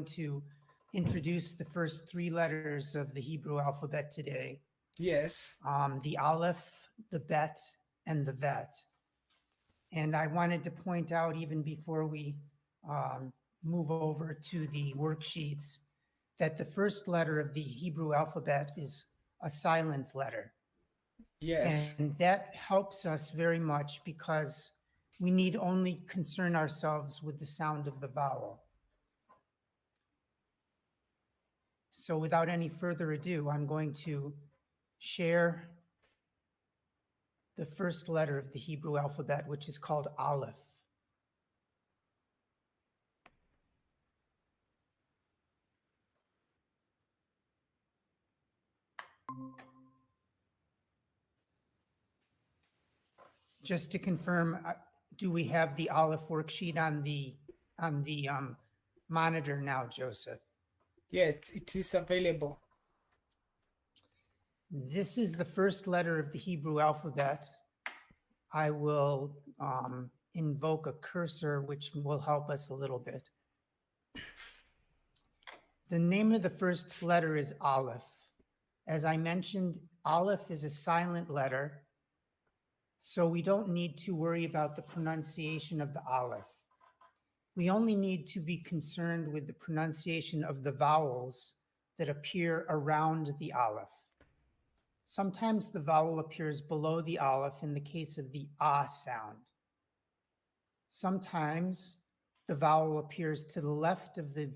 going to introduce the first three letters of the Hebrew alphabet today. Yes. The Aleph, the Bet, and the Vet. And I wanted to point out, even before we move over to the worksheets, that the first letter of the Hebrew alphabet is a silent letter. Yes. And that helps us very much because we need only concern ourselves with the sound of the vowel. So without any further ado, I'm going to share the first letter of the Hebrew alphabet, which is called Aleph. Just to confirm, do we have the Aleph worksheet on the monitor now, Joseph? Yes, it is available. This is the first letter of the Hebrew alphabet. I will invoke a cursor, which will help us a little bit. The name of the first letter is Aleph. As I mentioned, Aleph is a silent letter, so we don't need to worry about the pronunciation of the Aleph. We only need to be concerned with the pronunciation of the vowels that appear around the Aleph. Sometimes the vowel appears below the Aleph in the case of the ah sound. Sometimes the vowel appears to the left of the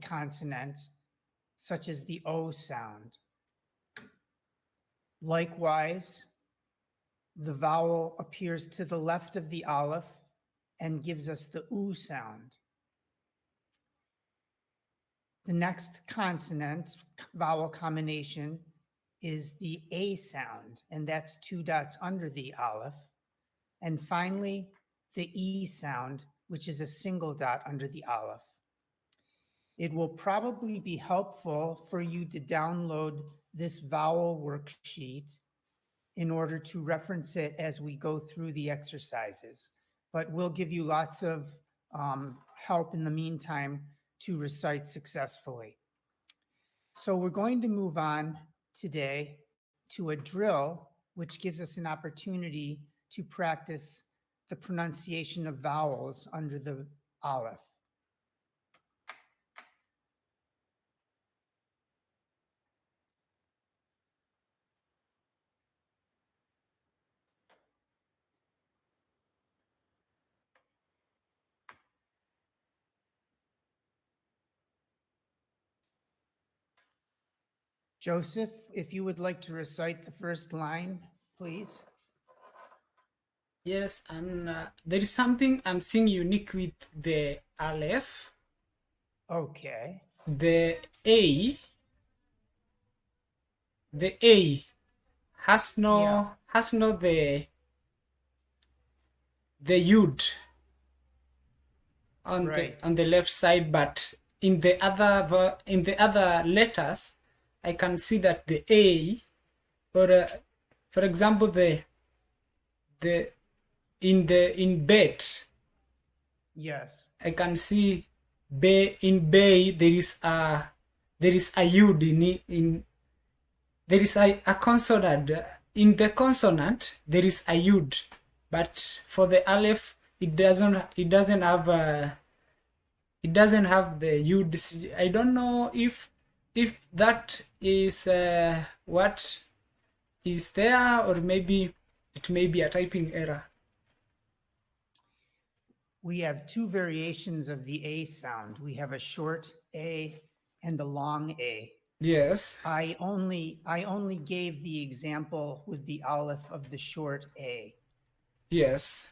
consonant, such as the O sound. Likewise, the vowel appears to the left of the Aleph and gives us the U sound. The next consonant vowel combination is the A sound, and that's two dots under the Aleph. And finally, the E sound, which is a single dot under the Aleph. It will probably be helpful for you to download this vowel worksheet in order to reference it as we go through the exercises. But we'll give you lots of help in the meantime to recite successfully. So we're going to move on today to a drill, which gives us an opportunity to practice the pronunciation of vowels under the Aleph. Joseph, if you would like to recite the first line, please. Yes, and there is something I'm seeing unique with the Aleph. Okay. The A has no the Yud on the left side, but in the other letters, I can see that the A, or for example, in Bet, yes, I can see in Bay there is a Yud there is a consonant. In the consonant there is a Yud, but for the Aleph it doesn't have the Yud. I don't know if that is what is there, or maybe it may be a typing error. We have two variations of the A sound. We have a short A and a long A. Yes. I only gave the example with the Aleph of the short A. Yes.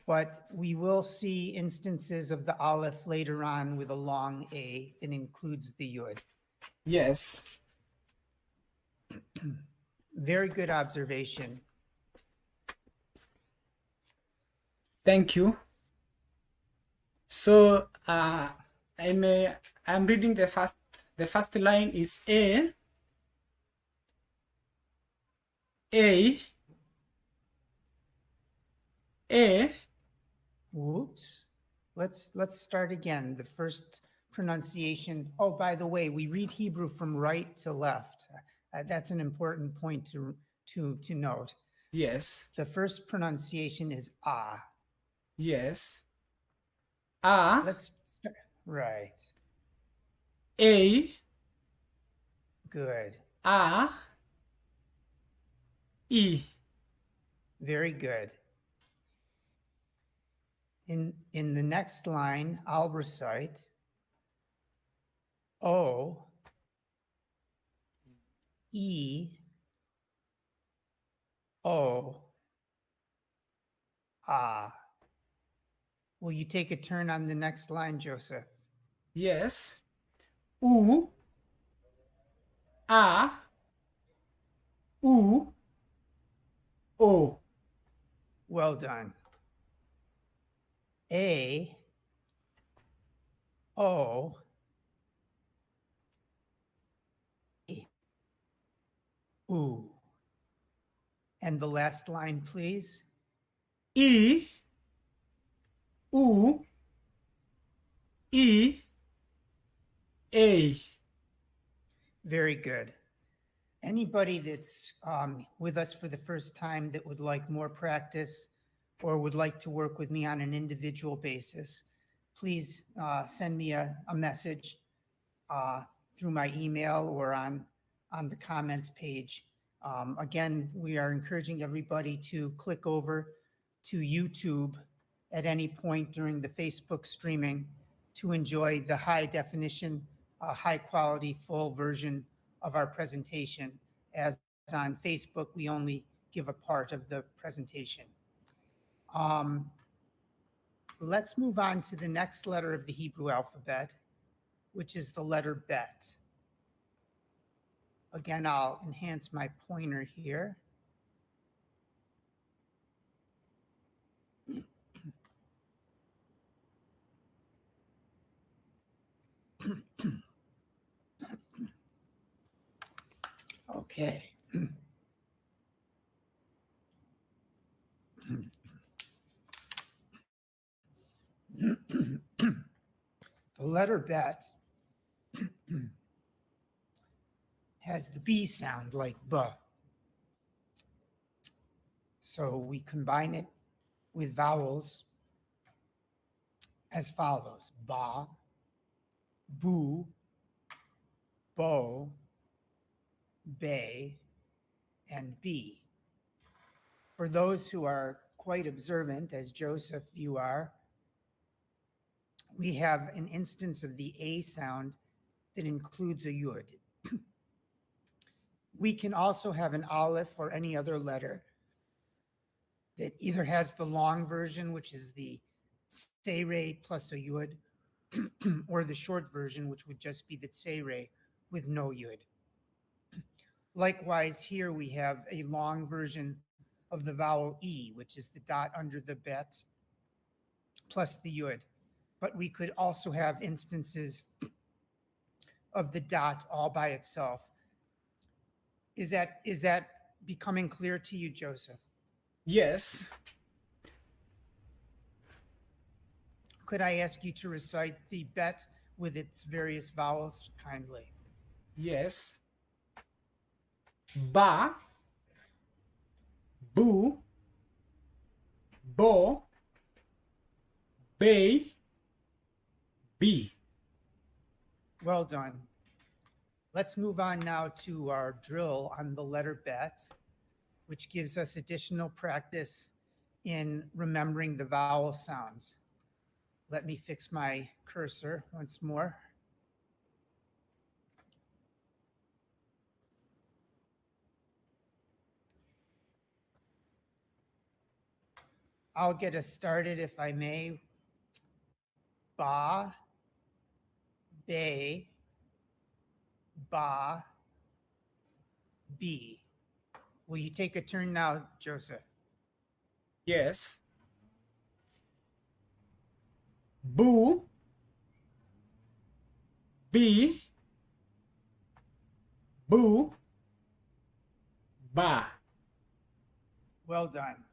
But we will see instances of the Aleph later on with a long A that includes the Yud. Yes. Very good observation. Thank you. So I'm reading the first line is A. Whoops. Let's start again. The first pronunciation. Oh, by the way, we read Hebrew from right to left. That's an important point to note. Yes. The first pronunciation is ah. Yes. A. Let's start. Right. A. Good. A. E. Very good. In the next line, I'll recite O, E, O, ah. Will you take a turn on the next line, Joseph? Yes. U. A. U. O. Well done. A, O, E, U. And the last line, please. E. U. E. A. Very good. Anybody that's with us for the first time that would like more practice or would like to work with me on an individual basis, please send me a message through my email or on the comments page. Again, we are encouraging everybody to click over to YouTube at any point during the Facebook streaming to enjoy the high definition, high quality, full version of our presentation. As on Facebook, we only give a part of the presentation. Let's move on to the next letter of the Hebrew alphabet, which is the letter Bet. Again, I'll enhance my pointer here. Okay. The letter Bet has the B sound like B. So we combine it with vowels as follows: Ba, Boo, Bo, Bay, and B. For those who are quite observant, as Joseph, you are, we have an instance of the A sound that includes a yud. We can also have an aleph or any other letter that either has the long version, which is the seirei plus a yud, or the short version, which would just be the seirei with no yud. Likewise, here we have a long version of the vowel E, which is the dot under the bet plus the yud. But we could also have instances of the dot all by itself. Is that becoming clear to you, Joseph? Yes. Could I ask you to recite the bet with its various vowels kindly? Yes. Ba. Boo. Bo. Bay. B. Well done. Let's move on now to our drill on the letter bet, which gives us additional practice in remembering the vowel sounds. Let me fix my cursor once more. I'll get us started, if I may. Ba, bay, ba, B. Will you take a turn now, Joseph? Yes. Boo. B. Boo. Ba. Well done.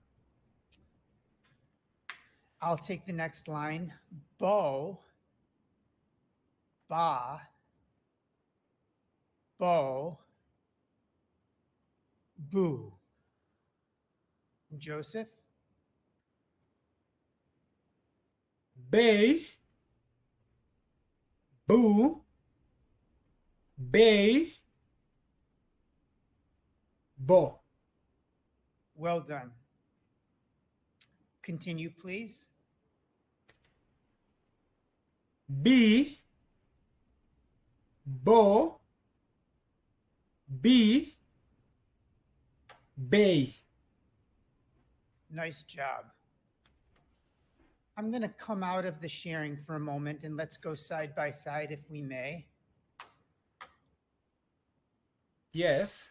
I'll take the next line. Bo, ba, bo, boo. Joseph? Bay, boo, bay, bo. Well done. Continue, please. B, bo, B, bay. Nice job. I'm going to come out of the sharing for a moment and let's go side by side if we may. Yes.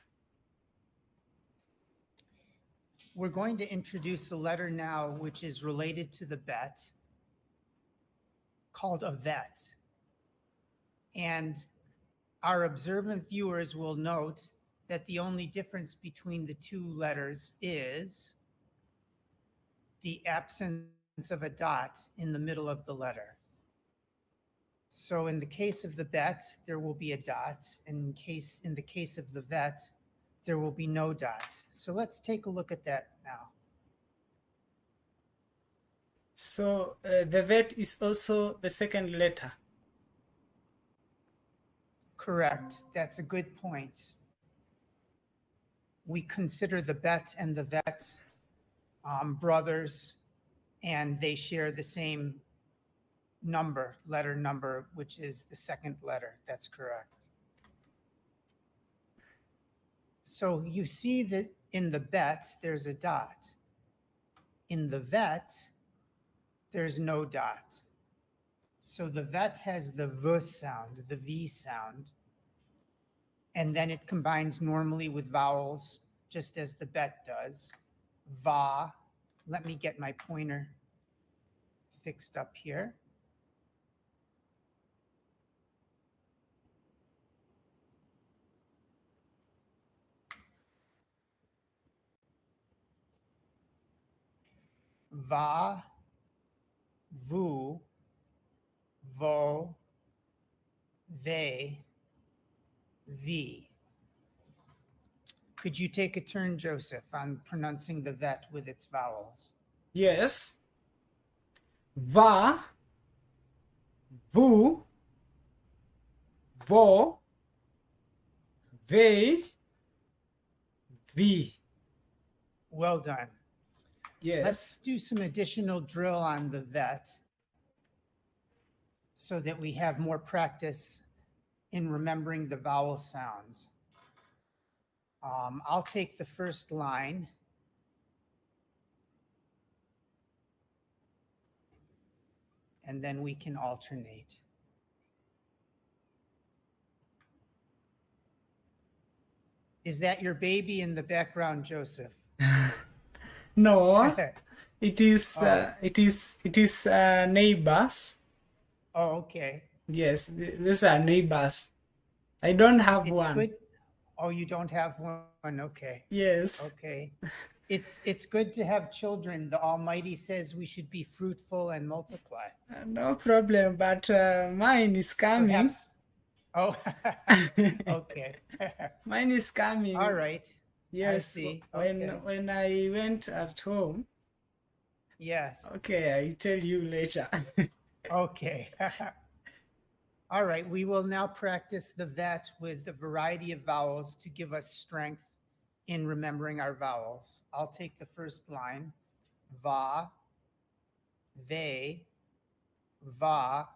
We're going to introduce a letter now which is related to the bet, called a vet. And our observant viewers will note that the only difference between the two letters is the absence of a dot in the middle of the letter. So in the case of the bet, there will be a dot. In the case of the vet, there will be no dot. So let's take a look at that now. So the vet is also the second letter. Correct. That's a good point. We consider the bet and the vet brothers, and they share the same number, letter number, which is the second letter. That's correct. So you see that in the bet, there's a dot. In the vet, there's no dot. So the vet has the V sound, the V sound, and then it combines normally with vowels, just as the bet does. Va. Let me get my pointer fixed up here. Va, vu, vo, ve, vi. Could you take a turn, Joseph, on pronouncing the vet with its vowels? Yes. Va, vu, vo, ve, vi. Well done. Yes. Let's do some additional drill on the vet so that we have more practice in remembering the vowel sounds. I'll take the first line. And then we can alternate. Is that your baby in the background, Joseph? No, it is Oh. it is neighbors. Oh, okay. Yes, these are neighbors. I don't have It's one. good. Oh, you don't have one. Okay. Yes. Okay. It's good to have children. The Almighty says we should be fruitful and multiply. No problem, but mine is coming. Perhaps. Oh, okay. Mine is coming. All right. Yes. I see. Okay. When I went at home. Yes. Okay, I'll tell you later. Okay. All right. We will now practice the vet with a variety of vowels to give us strength in remembering our vowels. I'll take the first line. Va, ve, va,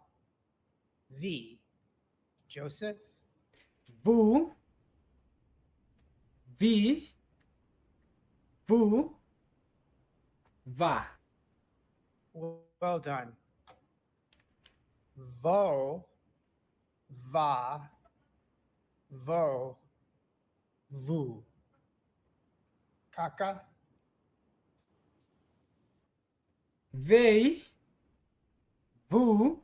vi. Joseph? Vu, vi, vu, va. Well done. Vo, va, vo, vu. Kaka? Vei, vu,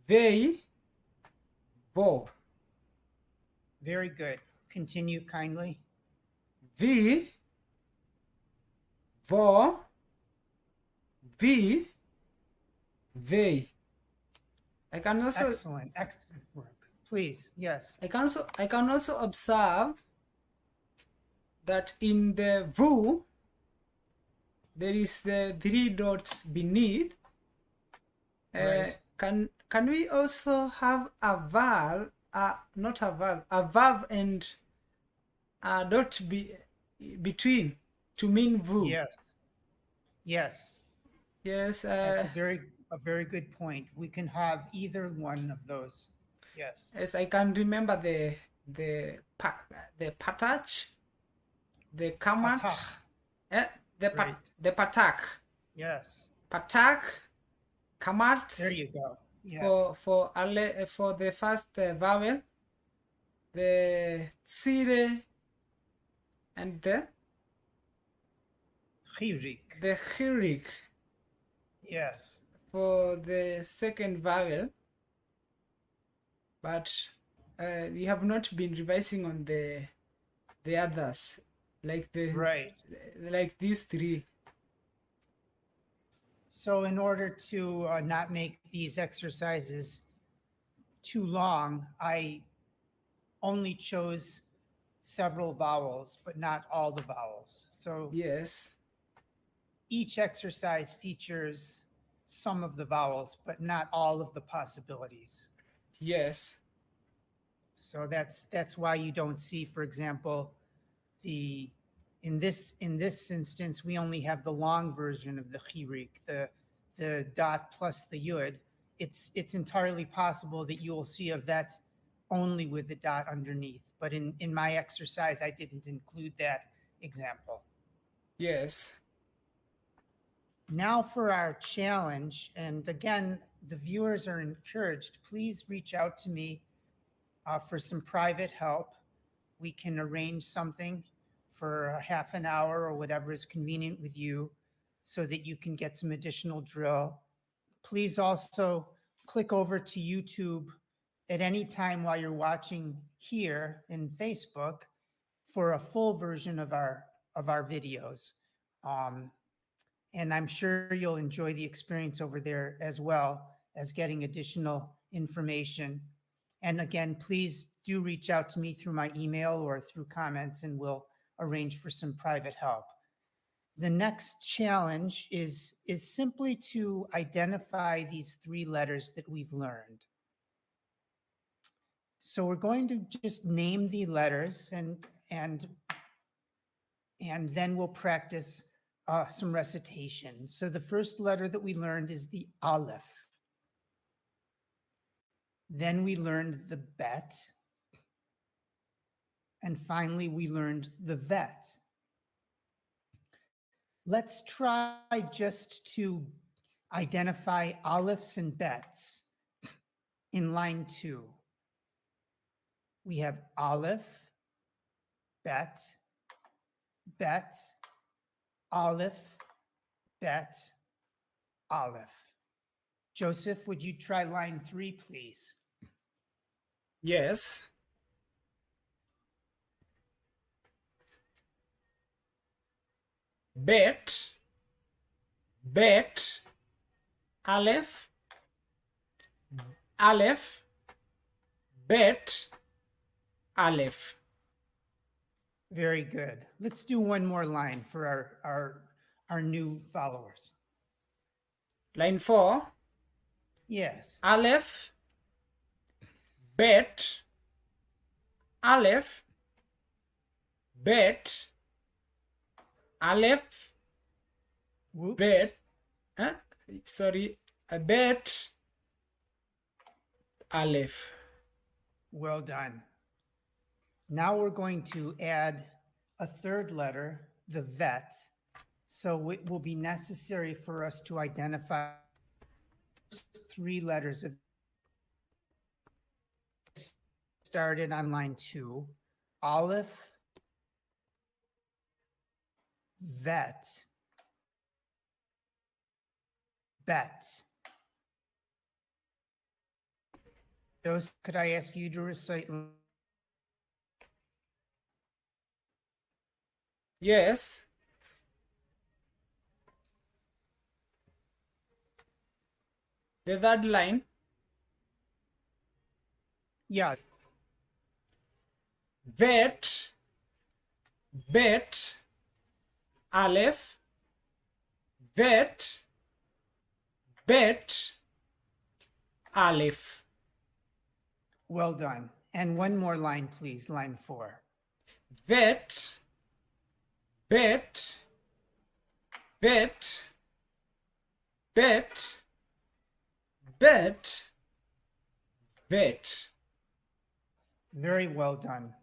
vei, vo. Very good. Continue kindly. Vi, vo, V, they. I can also Excellent, excellent work. Please, yes. I can also observe that in the VU there is the 3 dots beneath. Right. Can we also have a val, not a val, a verb and a dot between to mean VU? Yes. Yes. Yes. That's a very good point. We can have either one of those. Yes. Yes, I can remember the patach, the kamat, Patach. Great. the patak, Yes. patak, kamat. There you go. Yes. For the first vowel, the tsire, and the Chirik. chirik Yes. for the second vowel. But we have not been revising on the others, like Right. like these 3. So in order to not make these exercises too long, I only chose several vowels, but not all the vowels. So Yes. each exercise features some of the vowels, but not all of the possibilities. Yes. So that's why you don't see, for example, in this instance, we only have the long version of the chirik, the dot plus the yud. It's entirely possible that you will see a vet only with the dot underneath. But in my exercise, I didn't include that example. Yes. Now for our challenge, and again, the viewers are encouraged, please reach out to me for some private help. We can arrange something for a half an hour or whatever is convenient with you so that you can get some additional drill. Please also click over to YouTube at any time while you're watching here in Facebook for a full version of our videos. And I'm sure you'll enjoy the experience over there as well as getting additional information. And again, please do reach out to me through my email or through comments, and we'll arrange for some private help. The next challenge is simply to identify these 3 letters that we've learned. So we're going to just name the letters and then we'll practice some recitation. So the first letter that we learned is the Aleph. Then we learned the Bet. And finally, we learned the Vet. Let's try just to identify Alephs and Bets in line 2. We have Aleph, Bet, Bet, Aleph, Bet, Aleph. Joseph, would you try line 3, please? Yes. Bet, bet, Aleph, Aleph, bet, Aleph. Very good. Let's do one more line for our new followers. Line 4. Yes. Aleph, bet, Aleph, bet, Aleph, Whoops. bet, sorry, a bet, Aleph. Well done. Now we're going to add a 3rd letter, the Vet. So it will be necessary for us to identify 3 letters of started on line 2. Aleph, Vet, Bet. Joseph, could I ask you to recite? Yes. The third line. Yeah. Bet, bet, Aleph, bet, bet, Aleph. Well done. And one more line, please. Line 4. Bet, bet, bet, bet, bet, bet. Very well done.